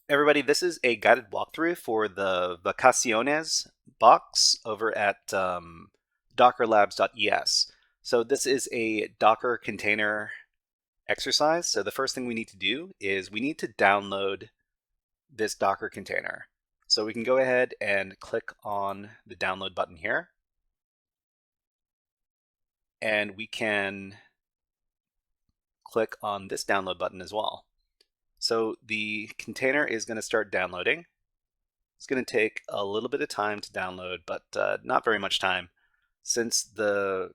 Everybody, this is a guided walkthrough for the Vacaciones box over at Dockerlabs.es. So this is a Docker container exercise. So the first thing we need to do is we need to download this Docker container. So we can go ahead and click on the download button here. And we can click on this download button as well. So the container is going to start downloading. It's going to take a little bit of time to download, but not very much time, since the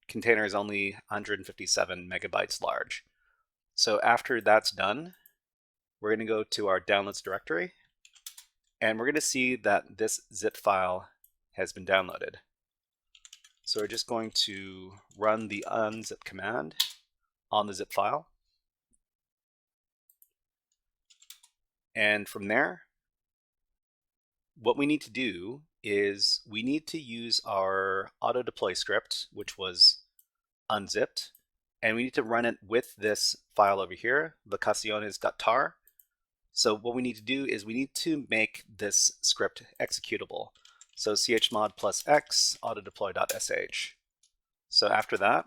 container is only 157 megabytes large. So after that's done, we're going to go to our downloads directory, and we're going to see that this zip file has been downloaded. So we're just going to run the unzip command on the zip file. And from there, what we need to do is we need to use our auto deploy script, which was unzipped, and we need to run it with this file over here, vacaciones.tar. So what we need to do is we need to make this script executable. So chmod +x autodeploy.sh. So after that,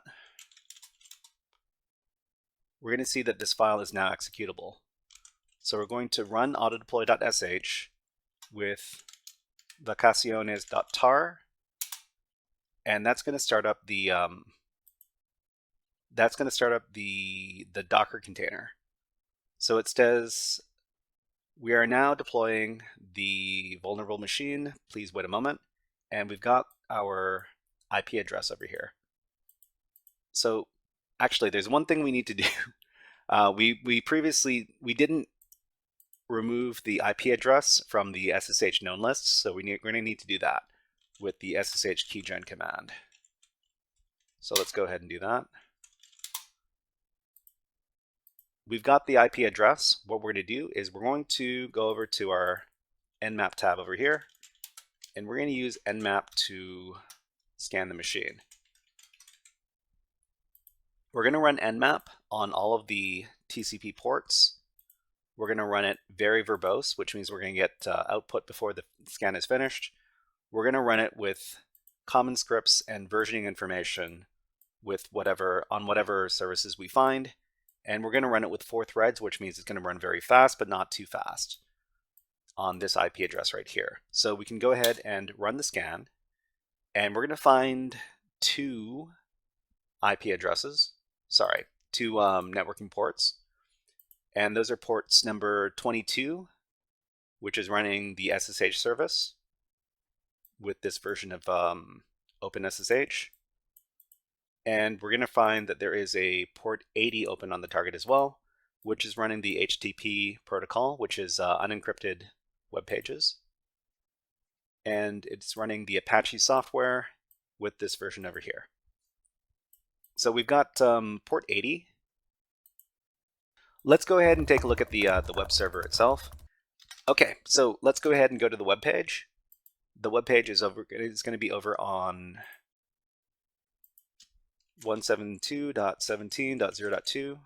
we're going to see that this file is now executable. So we're going to run autodeploy.sh with vacaciones.tar, and that's going to start up the Docker container. So it says, we are now deploying the vulnerable machine. Please wait a moment. And we've got our IP address over here. So actually, there's one thing we need to do. We previously didn't remove the IP address from the SSH known list, so we're going to need to do that with the SSH keygen command. So let's go ahead and do that. We've got the IP address. What we're going to do is we're going to go over to our nmap tab over here, and we're going to use nmap to scan the machine. We're going to run nmap on all of the TCP ports. We're going to run it very verbose, which means we're going to get output before the scan is finished. We're going to run it with common scripts and versioning information with whatever services we find. And we're going to run it with 4 threads, which means it's going to run very fast, but not too fast on this IP address right here. So we can go ahead and run the scan, and we're going to find 2 IP addresses, sorry, 2 networking ports. And those are ports number 22, which is running the SSH service with this version of OpenSSH. And we're going to find that there is a port 80 open on the target as well, which is running the HTTP protocol, which is unencrypted web pages. And it's running the Apache software with this version over here. So we've got port 80. Let's go ahead and take a look at the web server itself. Okay, so let's go ahead and go to the web page. The web page is going to be over on 172.17.0.2.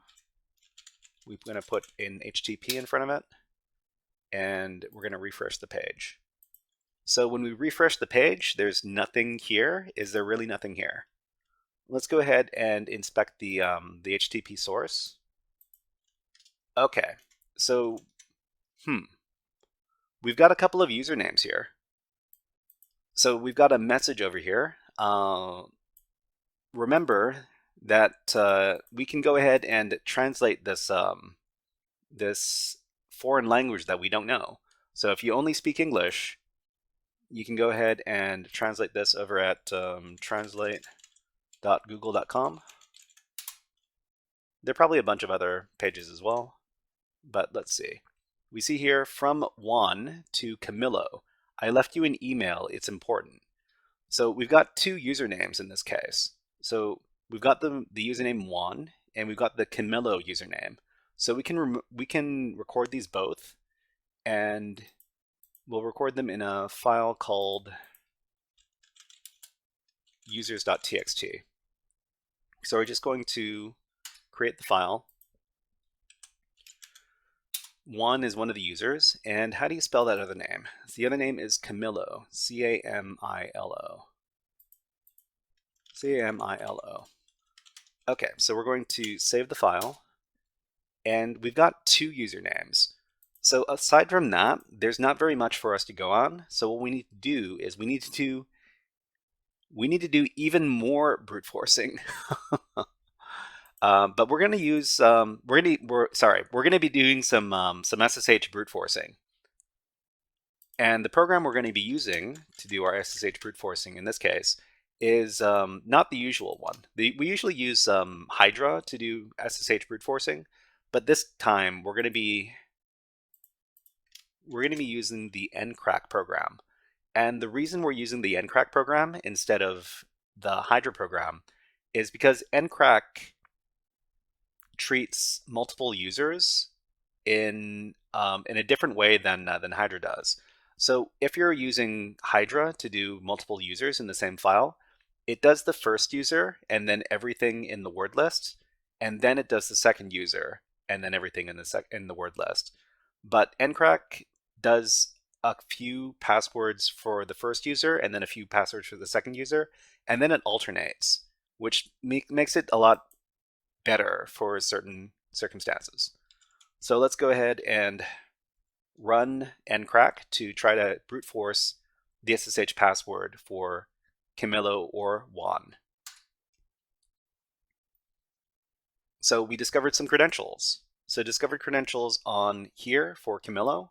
We're going to put an HTTP in front of it, and we're going to refresh the page. So when we refresh the page, there's nothing here. Is there really nothing here? Let's go ahead and inspect the HTTP source. Okay, so we've got a couple of usernames here. So we've got a message over here. Remember that we can go ahead and translate this this foreign language that we don't know. So if you only speak English, you can go ahead and translate this over at translate.google.com. There are probably a bunch of other pages as well, but let's see. We see here, from Juan to Camilo. I left you an email, it's important. So we've got 2 usernames in this case. So we've got the username Juan, and we've got the Camilo username. So we can record these both, and we'll record them in a file called users.txt. So we're just going to create the file. One is one of the users, and how do you spell that other name? The other name is Camilo, C-A-M-I-L-O. C-A-M-I-L-O. Okay, so we're going to save the file, and we've got two usernames. So aside from that, there's not very much for us to go on. So what we need to do is we need to do even more brute forcing. But we're going to use we're going to be doing some SSH brute forcing. And the program we're going to be using to do our SSH brute forcing in this case is not the usual one. We usually use Hydra to do SSH brute forcing, but this time we're going to be using the ncrack program. And the reason we're using the ncrack program instead of the Hydra program is because ncrack treats multiple users in a different way than Hydra does. So if you're using Hydra to do multiple users in the same file, it does the first user and then everything in the word list, and then it does the second user and then everything in the word list. But ncrack does a few passwords for the first user and then a few passwords for the second user, and then it alternates, which makes it a lot better for certain circumstances. So let's go ahead and run ncrack to try to brute force the SSH password for Camilo or Juan. So we discovered some credentials. So discovered credentials on here for Camilo,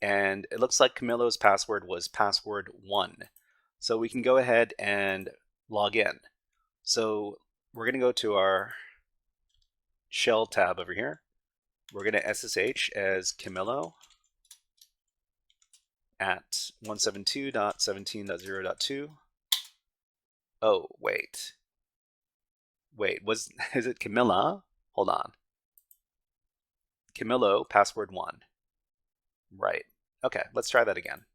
and it looks like Camilo's password was password1. So we can go ahead and log in. So we're going to go to our shell tab over here. We're going to SSH as Camilo at 172.17.0.2. Oh, wait, is it Camilla? Hold on. Camilo, password 1. Right. Okay, let's try that again.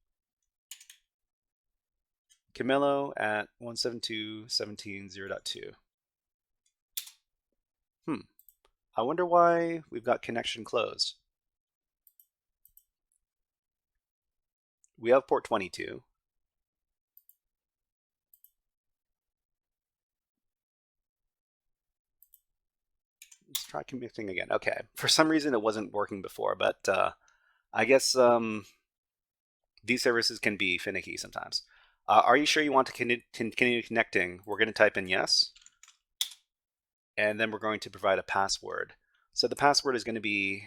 Camilo at 172.17.0.2. I wonder why we've got connection closed. We have port 22. Let's try connecting again. Okay, for some reason it wasn't working before, but I guess these services can be finicky sometimes. Are you sure you want to continue connecting? We're going to type in yes, and then we're going to provide a password. So the password is going to be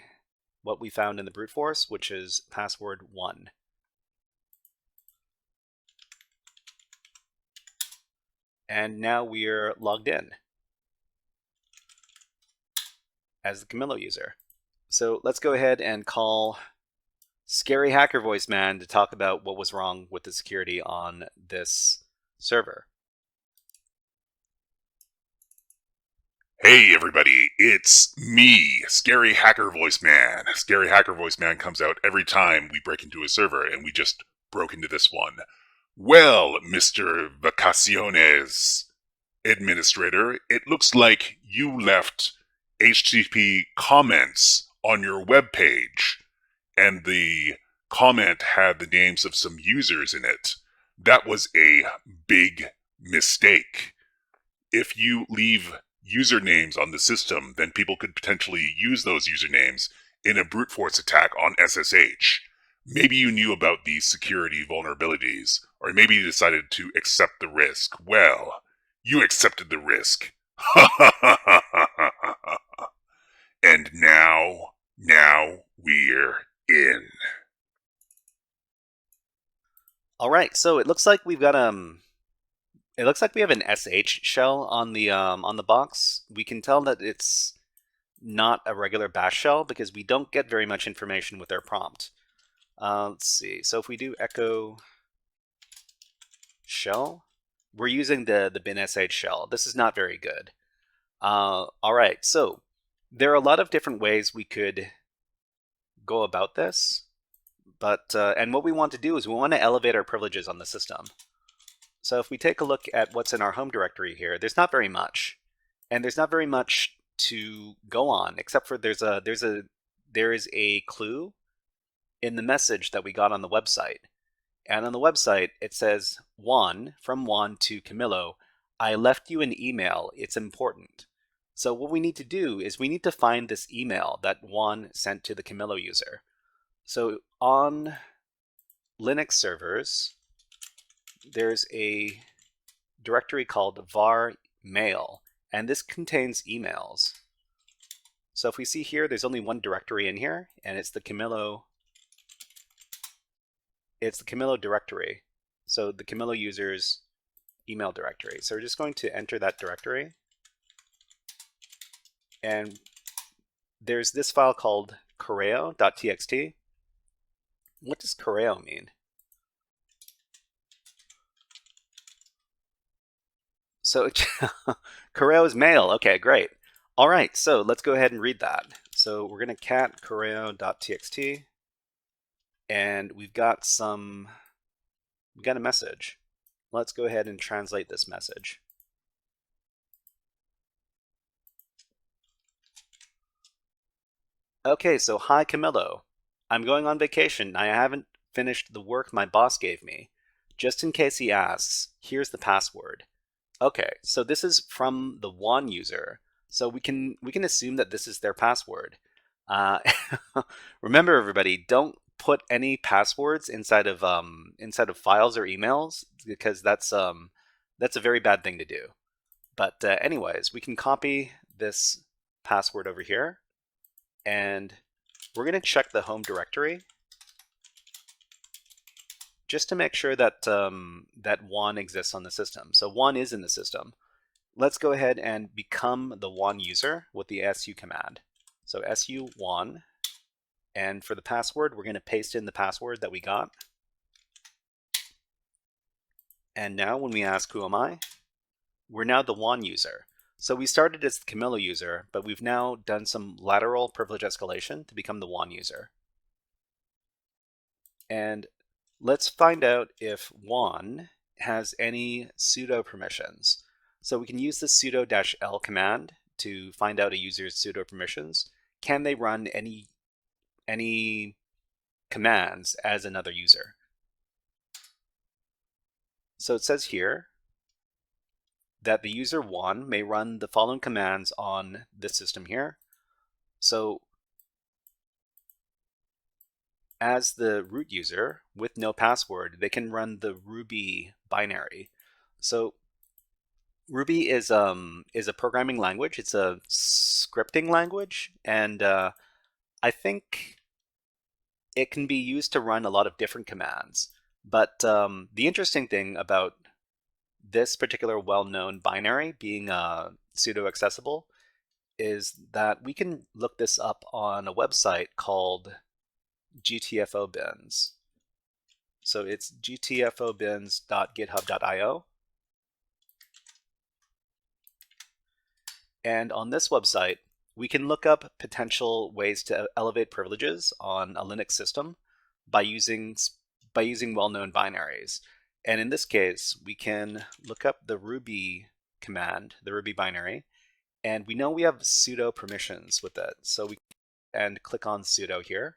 what we found in the brute force, which is password 1. And now we're logged in as the Camilo user. So let's go ahead and call Scary Hacker Voice Man to talk about what was wrong with the security on this server. Hey everybody, it's me, Scary Hacker Voice Man. Scary Hacker Voice Man comes out every time we break into a server, and we just broke into this one. Well, Mr. Vacaciones administrator, it looks like you left HTTP comments on your webpage, and the comment had the names of some users in it. That was a big mistake. If you leave usernames on the system, then people could potentially use those usernames in a brute force attack on SSH. Maybe you knew about these security vulnerabilities, or maybe you decided to accept the risk. Well, you accepted the risk. And now we're in. All right, so it looks like we've got it looks like we have an SH shell on the box. We can tell that it's not a regular bash shell because we don't get very much information with our prompt. Let's see. So if we do echo shell, we're using the bin sh shell. This is not very good. All right, so there are a lot of different ways we could go about this, but and what we want to do is we want to elevate our privileges on the system. So if we take a look at what's in our home directory here, there's not very much. And there's not very much to go on, except for there is a clue in the message that we got on the website. And on the website, it says, from Juan to Camilo, I left you an email. It's important. So what we need to do is we need to find this email that Juan sent to the Camilo user. So on Linux servers, there's a directory called var mail, and this contains emails. So if we see here, there's only one directory in here, and it's the Camilo directory. So the Camilo user's email directory. So we're just going to enter that directory. And there's this file called correo.txt. What does correo mean? So correo is mail. Okay, great. All right, so let's go ahead and read that. So we're going to cat correo.txt. And we've got a message. Let's go ahead and translate this message. Okay, so hi Camilo. I'm going on vacation. I haven't finished the work my boss gave me. Just in case he asks, here's the password. Okay, so this is from the Juan user. So we can assume that this is their password. Remember, everybody, don't put any passwords inside of files or emails, because that's a very bad thing to do. But anyways, we can copy this password over here, and we're going to check the home directory just to make sure that that Juan exists on the system. So Juan is in the system. Let's go ahead and become the Juan user with the su command. So su Juan, and for the password, we're going to paste in the password that we got. And now when we ask who am I, we're now the Juan user. So we started as the Camilo user, but we've now done some lateral privilege escalation to become the Juan user. And let's find out if Juan has any sudo permissions. So we can use the sudo-l command to find out a user's sudo permissions. Can they run any commands as another user? So it says here that the user Juan may run the following commands on this system here. So as the root user with no password, they can run the Ruby binary. So Ruby is a programming language. It's a scripting language, and I think it can be used to run a lot of different commands. But the interesting thing about this particular well-known binary being sudo accessible is that we can look this up on a website called GTFObins. So it's gtfobins.github.io. And on this website, we can look up potential ways to elevate privileges on a Linux system by using well-known binaries. And in this case, we can look up the Ruby command, the Ruby binary, and we know we have sudo permissions with it. So we can click on sudo here.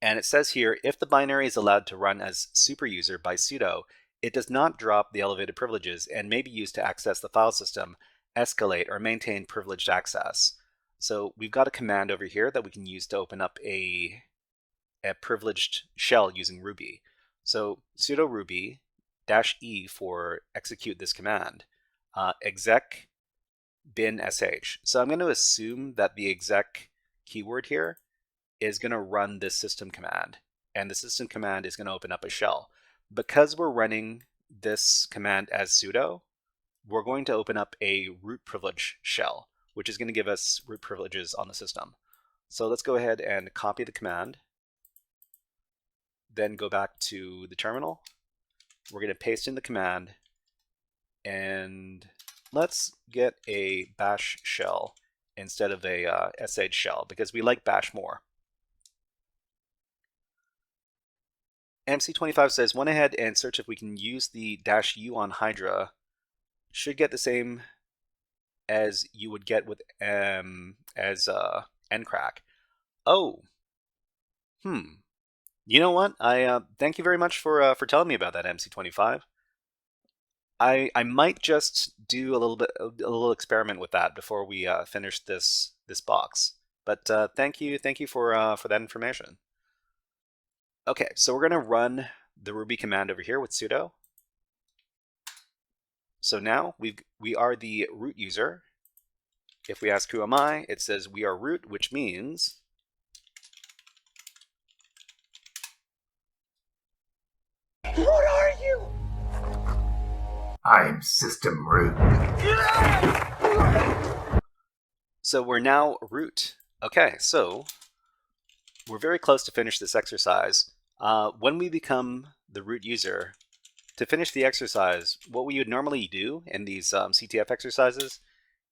And it says here, if the binary is allowed to run as superuser by sudo, it does not drop the elevated privileges and may be used to access the file system, escalate, or maintain privileged access. So we've got a command over here that we can use to open up a privileged shell using Ruby. So sudo ruby -e for execute this command, exec bin sh. So I'm going to assume that the exec keyword here is going to run this system command, and the system command is going to open up a shell. Because we're running this command as sudo, we're going to open up a root privilege shell, which is going to give us root privileges on the system. So let's go ahead and copy the command, then go back to the terminal. We're going to paste in the command, and let's get a bash shell instead of a sh shell, because we like bash more. MC25 says, went ahead and search if we can use the -u on Hydra. Should get the same as you would get with ncrack. Oh, You know what? I thank you very much for telling me about that, MC25. I might just do a little experiment with that before we finish this box. But thank you for that information. Okay, so we're gonna run the Ruby command over here with sudo. So now we are the root user. If we ask who am I, it says we are root, which means what are you? I'm system root. So we're now root. Okay, so we're very close to finish this exercise. When we become the root user, to finish the exercise, what we would normally do in these CTF exercises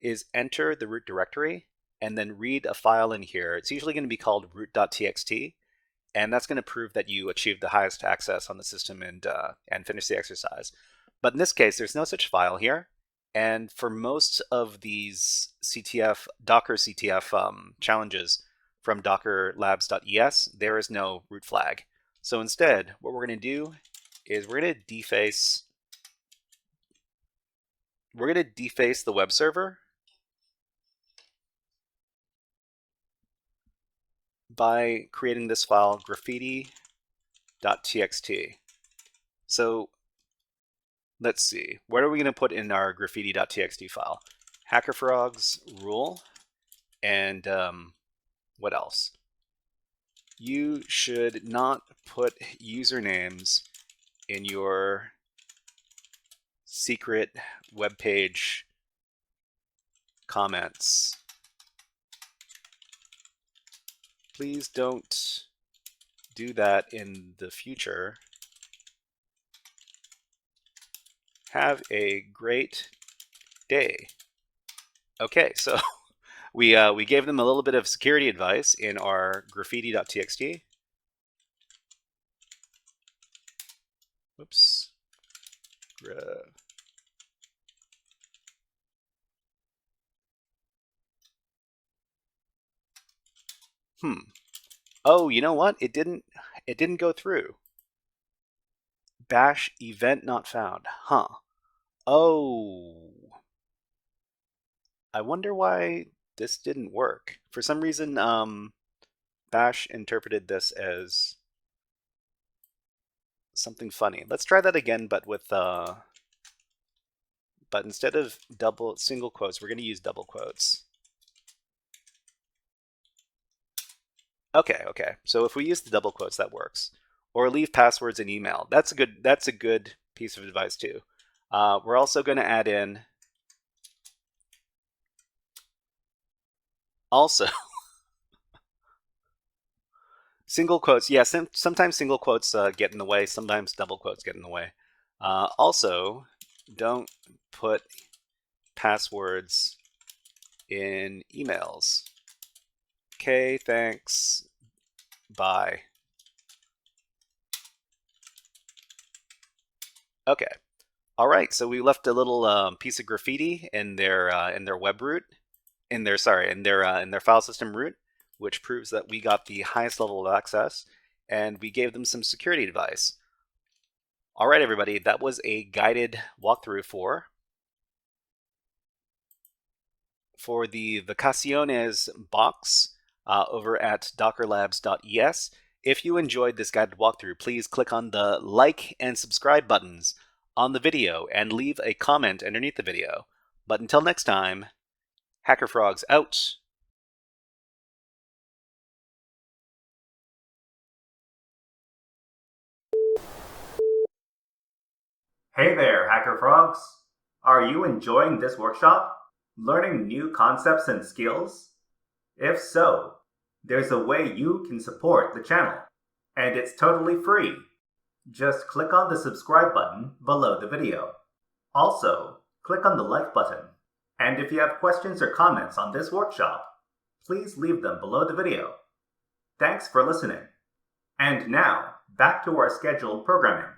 is enter the root directory and then read a file in here. It's usually going to be called root.txt, and that's going to prove that you achieved the highest access on the system and finish the exercise. But in this case, there's no such file here. And for most of these Docker CTF challenges from Dockerlabs.es, there is no root flag. So instead, what we're going to do is we're going to deface the web server by creating this file graffiti.txt. So let's see, what are we going to put in our graffiti.txt file? HackerFrogs rule, and what else? You should not put usernames in your secret web page comments. Please don't do that in the future. Have a great day. Okay, so we gave them a little bit of security advice in our graffiti.txt. Whoops. Oh, you know what? It didn't go through. Bash event not found. Huh. Oh. I wonder why this didn't work. For some reason, Bash interpreted this as something funny. Let's try that again, but with but instead of single quotes, we're going to use double quotes. Okay. So if we use the double quotes, that works. Or leave passwords in email. That's a good piece of advice too. We're also going to add in also single quotes. Yeah, sometimes single quotes get in the way. Sometimes double quotes get in the way. Also, don't put passwords in emails. Okay, thanks. Bye. Okay. All right. So we left a little piece of graffiti in their web root, in their file system root, which proves that we got the highest level of access, and we gave them some security advice. All right, everybody. That was a guided walkthrough for the Vacaciones box over at Dockerlabs.es. If you enjoyed this guided walkthrough, please click on the like and subscribe buttons on the video and leave a comment underneath the video. But until next time, HackerFrogs out. Hey there, HackerFrogs! Are you enjoying this workshop? Learning new concepts and skills? If so, there's a way you can support the channel, and it's totally free. Just click on the subscribe button below the video. Also, click on the like button. And if you have questions or comments on this workshop, please leave them below the video. Thanks for listening. And now, back to our scheduled programming.